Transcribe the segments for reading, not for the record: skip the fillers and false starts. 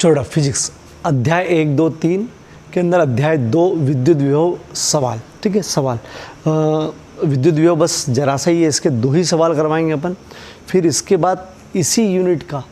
छोटा फिजिक्स अध्याय 1, 2, 3 के अंदर अध्याय 2 विद्युत विभव सवाल। ठीक है, सवाल विद्युत विभव बस जरा सा ही है, इसके 2 ही सवाल करवाएंगे अपन। फिर इसके बाद इसी यूनिट का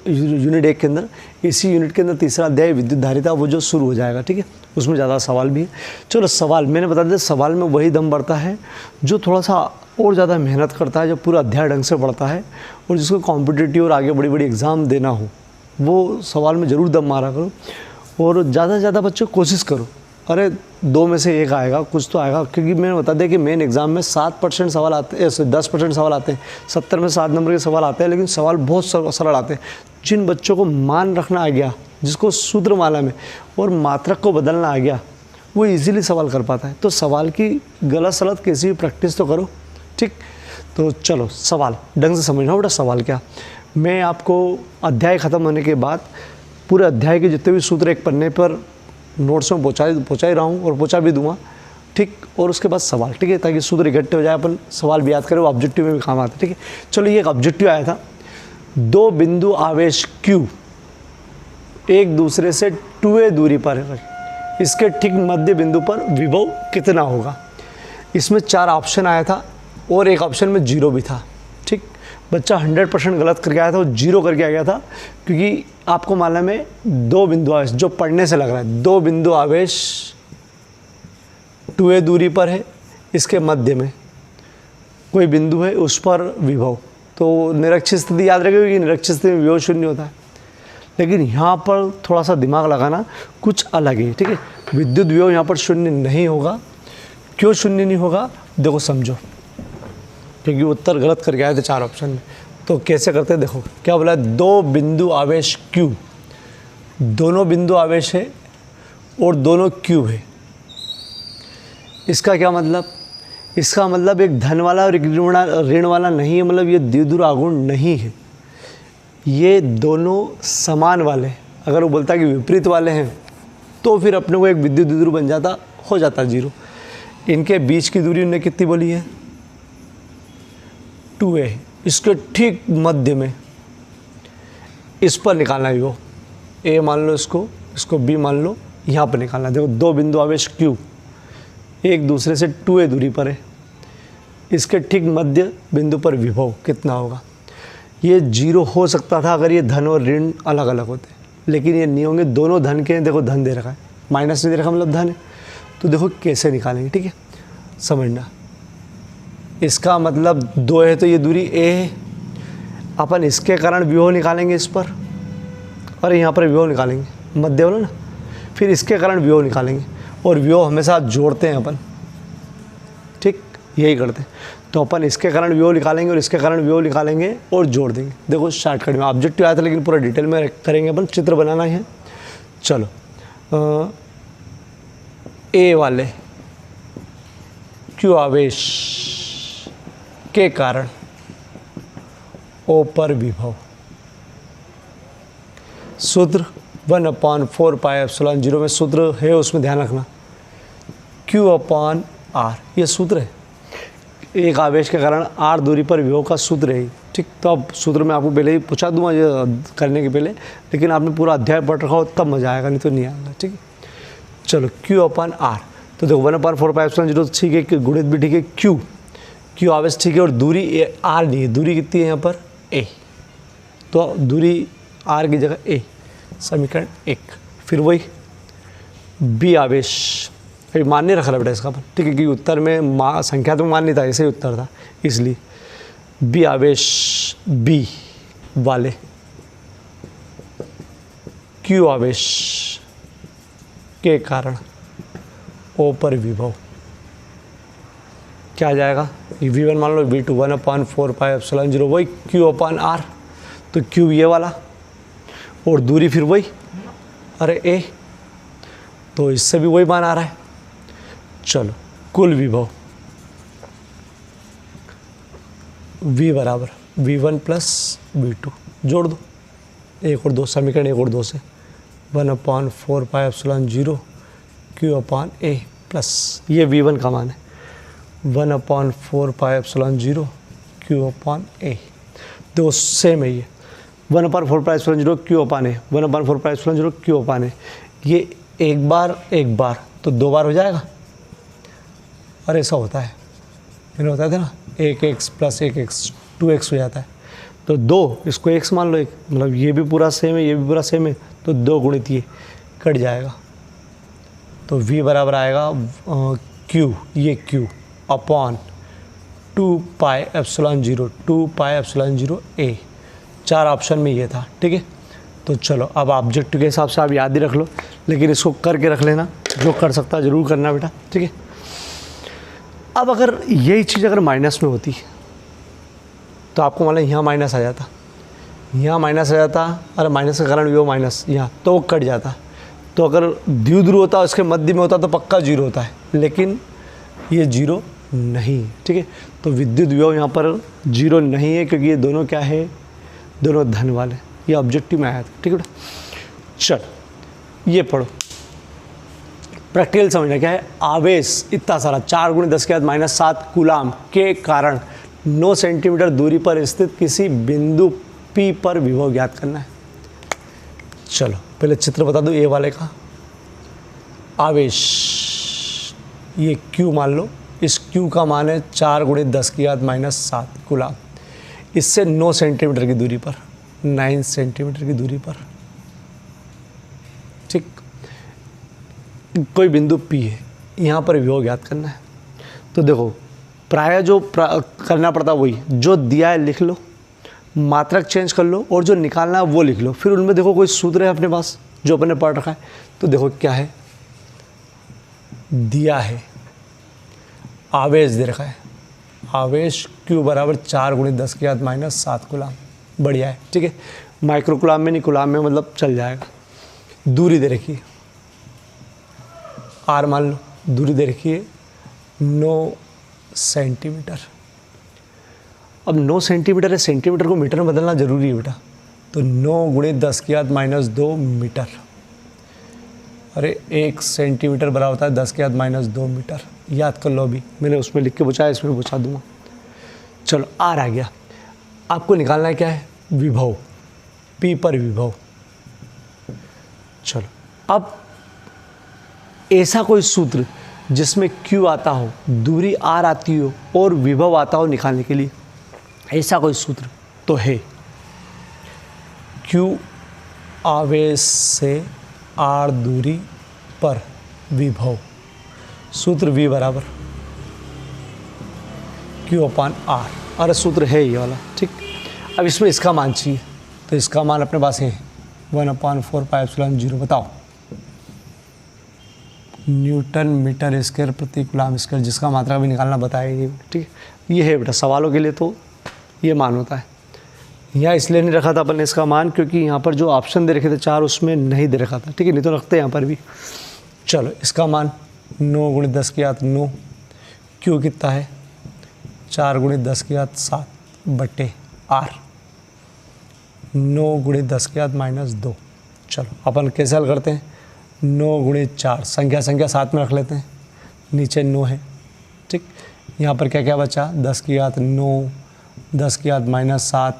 यूनिट 1 के अंदर, इसी यूनिट के अंदर तीसरा अध्याय विद्युत धारिता वो जो शुरू हो जाएगा। ठीक है, उसमें ज़्यादा सवाल भी है। चलो सवाल मैंने बता दिया, सवाल में वही दम बढ़ता है जो थोड़ा सा और ज़्यादा मेहनत करता है, जो पूरा अध्याय ढंग से पढ़ता है और जिसको कॉम्पिटिटिव और आगे बड़ी बड़ी एग्ज़ाम देना हो, वो सवाल में ज़रूर दम मारा करो और ज़्यादा से ज़्यादा बच्चों कोशिश करो। अरे 2 में से 1 आएगा, कुछ तो आएगा, क्योंकि मैंने बता दिया कि मेन एग्ज़ाम में 7% सवाल आते हैं, 10% सवाल आते हैं, 70 में 7 नंबर के सवाल आते हैं, लेकिन सवाल बहुत सरल आते हैं। जिन बच्चों को मान रखना आ गया, जिसको सूत्रमाला में और मात्रक को बदलना आ गया, वो इजीली सवाल कर पाता है। तो सवाल की गलत सलत कैसी भी प्रैक्टिस तो करो। ठीक, तो चलो सवाल ढंग से समझना बेटा। सवाल क्या, मैं आपको अध्याय ख़त्म होने के बाद पूरे अध्याय के जितने भी सूत्र एक पन्ने पर नोट्स में पहुँचा ही रहा हूँ और पहुँचा भी दूंगा। ठीक, और उसके बाद सवाल। ठीक है, ताकि सूत्र इकट्ठे हो जाए, अपन सवाल भी याद करें, वो ऑब्जेक्टिव में भी काम आते हैं। ठीक है, चलो ये एक ऑब्जेक्टिव आया था, 2 बिंदु आवेश Q एक दूसरे से 2a दूरी पर है, इसके ठीक मध्य बिंदु पर विभव कितना होगा। इसमें 4 ऑप्शन आया था और एक ऑप्शन में 0 भी था। ठीक, बच्चा 100% गलत करके आया था, वो 0 करके आ गया था, क्योंकि आपको मालूम है 2 बिंदु आवेश, जो पढ़ने से लग रहा है 2 बिंदु आवेश 2a दूरी पर है, इसके मध्य में कोई बिंदु है, उस पर विभव। तो निरक्षीय स्थिति याद रखेगा कि निरक्षीय स्थिति में विभव 0 होता है, लेकिन यहाँ पर थोड़ा सा दिमाग लगाना, कुछ अलग है। ठीक है, विद्युत विभव यहाँ पर 0 नहीं होगा। क्यों 0 नहीं होगा, देखो समझो, क्योंकि उत्तर गलत करके आए थे 4 ऑप्शन में। तो कैसे करते हैं, देखो क्या बोला, 2 बिंदु आवेश Q, दोनों बिंदु आवेश है और दोनों क्यूब है। इसका क्या मतलब, इसका मतलब एक धन वाला और एक ऋण वाला नहीं है, मतलब ये द्विध्रुव आघूर्ण नहीं है, ये दोनों समान वाले। अगर वो बोलता कि विपरीत वाले हैं तो फिर अपने को एक विद्युत द्विध्रुव बन जाता, हो जाता 0। इनके बीच की दूरी उन्होंने कितनी बोली है, 2a। इसके ठीक मध्य में इस पर निकालना है, वो a मान लो, इसको b मान लो, यहाँ पर निकालना। देखो 2 बिंदु आवेश Q एक दूसरे से 2a दूरी पर है, इसके ठीक मध्य बिंदु पर विभव कितना होगा। ये 0 हो सकता था अगर ये धन और ऋण अलग अलग होते, लेकिन ये नहीं होंगे, दोनों धन के हैं। देखो धन दे रखा है, माइनस नहीं दे रखा, मतलब धन है। तो देखो कैसे निकालेंगे, ठीक है, समझना। इसका मतलब 2 है तो ये दूरी a है, अपन इसके कारण विभव निकालेंगे इस पर, और यहाँ पर विभव निकालेंगे, मध्य वाला ना, फिर इसके कारण विभव निकालेंगे, और विभव हमेशा जोड़ते हैं अपन। ठीक, यही करते हैं। तो अपन इसके कारण विभव निकालेंगे और इसके कारण विभव निकालेंगे और जोड़ देंगे। देखो शॉर्टकट में ऑब्जेक्टिव आया था, लेकिन पूरा डिटेल में करेंगे अपन, चित्र बनाना है। चलो a वाले Q आवेश के कारण O पर विभव, सूत्र 1/4 पाई एप्सिलॉन 0 में सूत्र है, उसमें ध्यान रखना, Q/R ये सूत्र है। एक आवेश के कारण R दूरी पर विभव का सूत्र है। ठीक, तो अब सूत्र मैं आपको पहले ही पूछा दूंगा ये करने के पहले, लेकिन आपने पूरा अध्याय पढ़ रखा हो तब मज़ा आएगा, नहीं तो नहीं आएगा। ठीक है, चलो Q/R। तो देखो 1/4 पाई एप्सिलॉन 0 ठीक है, गुणित भी ठीक है, Q आवेश ठीक है, और दूरी R नहीं है। दूरी कितनी है यहाँ पर, A, तो दूरी R की जगह A, समीकरण 1। फिर वही B आवेश, फिर मान नहीं रखा बेटा इसका अपन, ठीक है, क्योंकि उत्तर में संख्या तो मान नहीं था, ऐसे ही उत्तर था, इसलिए B आवेश B वाले Q आवेश के कारण O पर विभव क्या आ जाएगा, V1 मान लो, V2 1/4 पाई एप्सिलॉन 0, वही Q/R। तो Q ये वाला, और दूरी फिर वही, अरे A, तो इससे भी वही मान आ रहा है। चलो कुल विभव V बराबर V1 प्लस V2, जोड़ दो 1 और 2, समीकरण 1 और 2 से 1/4 पाई एप्सिलॉन 0 Q/A प्लस ये V1 का मान है 1/4 पाई एप्सिलॉन 0 Q/A। दो सेम है ये 1/4πε0 Q अपान ए, 1/4πε0 Q अपान ए। ये एक बार तो 2 बार हो जाएगा, और ऐसा होता है, मैंने बताया था ना, 1x + 1x 2x हो जाता है। तो 2 इसको x मान लो, एक मतलब ये भी पूरा सेम है, ये भी पूरा सेम है, तो 2 गुणित ये कट जाएगा। तो v बराबर आएगा q, ये q अपॉन 2πε0 2πε0 a। 4 ऑप्शन में ये था, ठीक है। तो चलो अब ऑब्जेक्टिव के हिसाब से आप याद ही रख लो, लेकिन इसको करके रख लेना, जो कर सकता है ज़रूर करना बेटा, ठीक है। अब अगर यही चीज़ अगर माइनस में होती तो आपको मतलब यहाँ माइनस आ जाता, यहाँ माइनस आ जाता, और माइनस के कारण वो माइनस यहाँ तो कट जाता। तो अगर द्विध्रुव होता, उसके मध्य में होता तो पक्का 0 होता है, लेकिन ये 0 नहीं, ठीक है। तो विद्युत विभव यहाँ पर 0 नहीं है, क्योंकि ये दोनों क्या है, दोनों धन वाले। ये ऑब्जेक्टिव में आया था, ठीक है बेटा। चल ये पढ़ो, प्रैक्टिकल समझना क्या है। आवेश इतना सारा 4 × 10⁻⁷ कूलाम के कारण 9 सेंटीमीटर दूरी पर स्थित किसी बिंदु P पर विभव ज्ञात करना है। चलो पहले चित्र बता दो ए वाले का। आवेश ये Q मान लो, इस Q का मान है 4 × 10⁻⁷ कूलाम। इससे 9 सेंटीमीटर की दूरी पर, 9 सेंटीमीटर की दूरी पर, ठीक, कोई बिंदु P है, यहाँ पर विभव ज्ञात करना है। तो देखो प्राय जो करना पड़ता है वही, जो दिया है लिख लो, मात्रक चेंज कर लो, और जो निकालना है वो लिख लो। फिर उनमें देखो कोई सूत्र है अपने पास जो अपने पढ़ रखा है, तो देखो क्या है, दिया है आवेश दे रखा है, आवेश Q बराबर 4 × 10⁻⁷ कूलाम। बढ़िया है, ठीक है। माइक्रो कूलाम में नहीं, कूलाम में मतलब चल जाएगा। दूरी दे रखी है R मान लो, दूरी दे रखी है 9 सेंटीमीटर। अब 9 सेंटीमीटर है, सेंटीमीटर को मीटर में बदलना जरूरी है बेटा। तो 9 × 10⁻² मीटर। अरे 1 सेंटीमीटर बराबर होता है 10⁻² मीटर। याद कर लो, अभी मैंने उसमें लिख के पूछा है, इसमें पूछा दूंगा। चलो R आ गया। आपको निकालना है क्या है, विभव, P पर विभव। चलो अब ऐसा कोई सूत्र जिसमें Q आता हो, दूरी R आती हो और विभव आता हो निकालने के लिए, ऐसा कोई सूत्र तो है। Q आवेश से R दूरी पर विभव, सूत्र V बराबर Q अपान R। अरे सूत्र है ये वाला, ठीक। अब इसमें इसका मान चाहिए, तो इसका मान अपने पास है 1/4πε0। बताओ, न्यूटन मीटर स्क्वायर प्रति कूलाम स्क्वायर, जिसका मात्रा भी निकालना बताया नहीं, ठीक है। ये है बेटा, सवालों के लिए तो ये मान होता है। यहाँ इसलिए नहीं रखा था अपन ने इसका मान, क्योंकि यहाँ पर जो ऑप्शन दे रखे थे 4, उसमें नहीं दे रखा था, ठीक है। नहीं तो रखते यहाँ पर भी। चलो इसका मान 9 × 10⁻⁹ Q कितना है 4 × 10⁻⁷ बटे R 9 × 10⁻²। चलो अपन कैसे हल करते हैं, 9 × 4, संख्या साथ में रख लेते हैं, नीचे 9 है, ठीक। यहाँ पर क्या क्या बचा, 10⁻9 10⁻⁷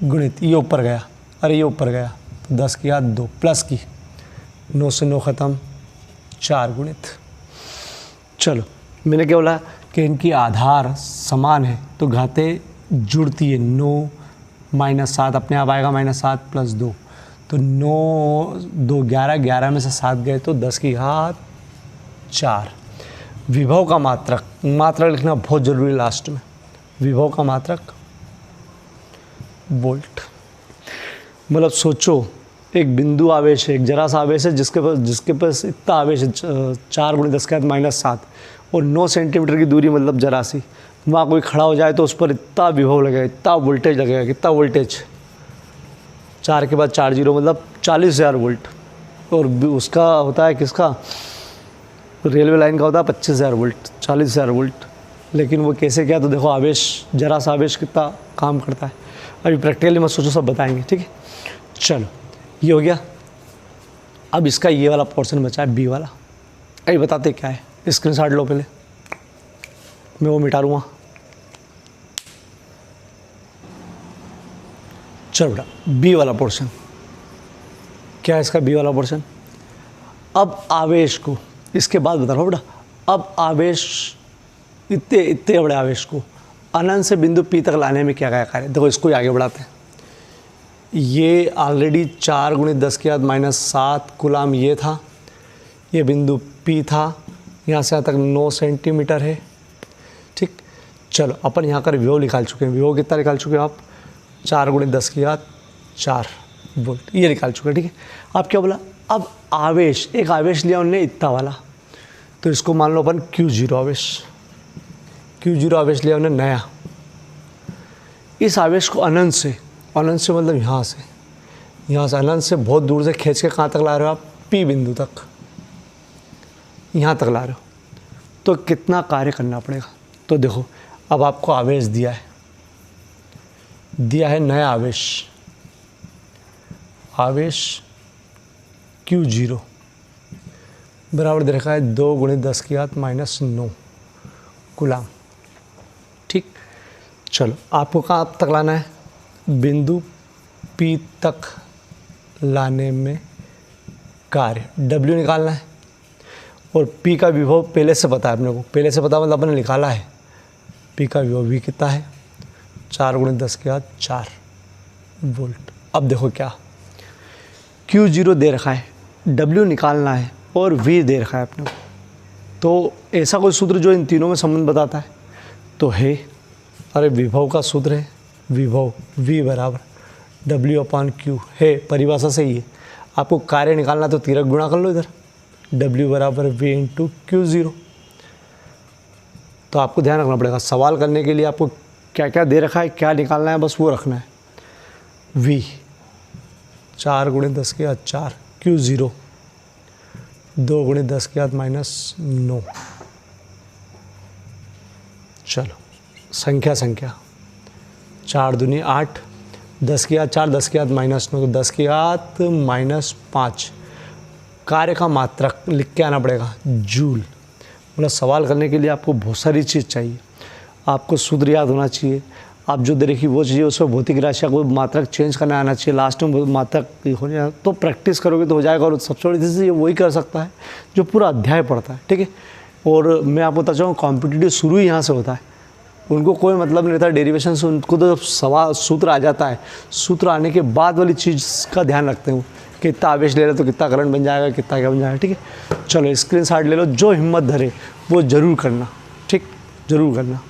गुणित ये ऊपर गया, अरे ये ऊपर गया, तो 10⁻2 प्लस की 9 से 9 ख़त्म, 4 गुणित। चलो मैंने क्या बोला कि इनकी आधार समान है तो घातें जुड़ती है। 9 - 7 अपने आप आएगा, -7 + 2, तो 9 2 11, 11 में से 7 गए तो 10⁻4। विभव का मात्रक लिखना बहुत जरूरी है लास्ट में। विभव का मात्रक वोल्ट। मतलब सोचो, एक बिंदु आवेश है, एक जरा सा आवेश है जिसके पास इतना आवेश है 4 × 10⁻⁷ और 9 सेंटीमीटर की दूरी, मतलब जरा सी, वहाँ कोई खड़ा हो जाए तो उस पर इतना विभव लगेगा, इतना वोल्टेज लगेगा। कितना वोल्टेज, 4 के बाद 4 0, मतलब 40,000 वोल्ट। और उसका होता है किसका, रेलवे लाइन का होता है 25,000 वोल्ट, 40,000 वोल्ट। लेकिन वो कैसे क्या, तो देखो आवेश, जरा सा आवेश कितना काम करता है। अभी प्रैक्टिकली मत सोचो, सब बताएंगे, ठीक है। चलो ये हो गया। अब इसका ये वाला पोर्शन बचा है, बी वाला। अभी बताते क्या है, स्क्रीनशॉट लो पहले, मैं वो मिटा लूँगा। चलो बेटा, बी वाला पोर्शन क्या है इसका? बी वाला पोर्शन, अब आवेश को, इसके बाद बता रहा हूँ बेटा, अब आवेश इतने बड़े आवेश को अनंत से बिंदु P तक लाने में क्या क्या कार्य। देखो इसको ही आगे बढ़ाते हैं। ये ऑलरेडी 4 × 10⁻⁷ कूलाम ये था, ये बिंदु P था, यहाँ से यहाँ तक 9 सेंटीमीटर है। ठीक, चलो अपन यहाँ कर विभव निकाल चुके हैं। विभव कितना निकाल चुके हैं आप? 4 × 10⁻⁴ वोल्ट, ये निकाल चुके हैं। ठीक है, अब क्या बोला? अब आवेश, एक आवेश लिया उन्होंने इतना वाला, तो इसको मान लो अपन Q0 आवेश, Q0 आवेश लिया उन्होंने नया। इस आवेश को अनंत से मतलब यहाँ से अनंत से बहुत दूर से खींच के कहाँ तक ला रहे हो आप? P बिंदु तक, यहाँ तक ला रहे हो, तो कितना कार्य करना पड़ेगा? तो देखो, अब आपको आवेश दिया है नया आवेश Q0 बराबर दे रखा है 2 × 10⁻⁹ कूलाम। ठीक, चलो आपको कहाँ तक लाना है? बिंदु P तक लाने में कार्य W निकालना है, और P का विभव पहले से पता है अपने को, पहले से पता मतलब अपने निकाला है। P का विभव V कितना है? 4 × 10⁻⁴ वोल्ट। अब देखो क्या, Q0 दे रखा है, W निकालना है, और V दे रखा है अपने को। तो ऐसा कोई सूत्र जो इन तीनों में संबंध बताता है तो है, अरे विभव का सूत्र है, विभव V बराबर W/Q है, परिभाषा से ही है। आपको कार्य निकालना तो तिरक गुणा कर लो इधर, W बराबर V × Q0। तो आपको ध्यान रखना पड़ेगा, सवाल करने के लिए आपको क्या क्या दे रखा है, क्या निकालना है, बस वो रखना है। V 4 × 10⁻⁴ Q0 2 × 10⁻⁹ चलो संख्या 4 दूनी 8, 10⁻⁴ 10⁻⁻⁹ तो 10⁻⁻5 कार्य का मात्रक लिख के आना पड़ेगा, जूल। मतलब सवाल करने के लिए आपको बहुत सारी चीज़ चाहिए, आपको सूत्र याद होना चाहिए, आप जो दे रखी वो चाहिए, उसमें भौतिक राशियाँ को मात्रक चेंज करना आना चाहिए, लास्ट में मात्रक हो जाए तो प्रैक्टिस करोगे तो हो जाएगा। और सबसे बड़ी चीज़ ये वही कर सकता है जो पूरा अध्याय पढ़ता है। ठीक है, और मैं आपको बता चाहूँ कॉम्पिटिटिव शुरू ही यहाँ से होता है, उनको कोई मतलब नहीं रहता डेरिवेशन से, उनको तो सवाल सूत्र आ जाता है, सूत्र आने के बाद वाली चीज़ का ध्यान रखते हैं कि कितना आवेश ले रहे तो कितना करंट बन जाएगा, कितना क्या बन जाएगा। ठीक है, चलो स्क्रीनशॉट ले लो, जो हिम्मत धरे वो ज़रूर करना। ठीक, ज़रूर करना।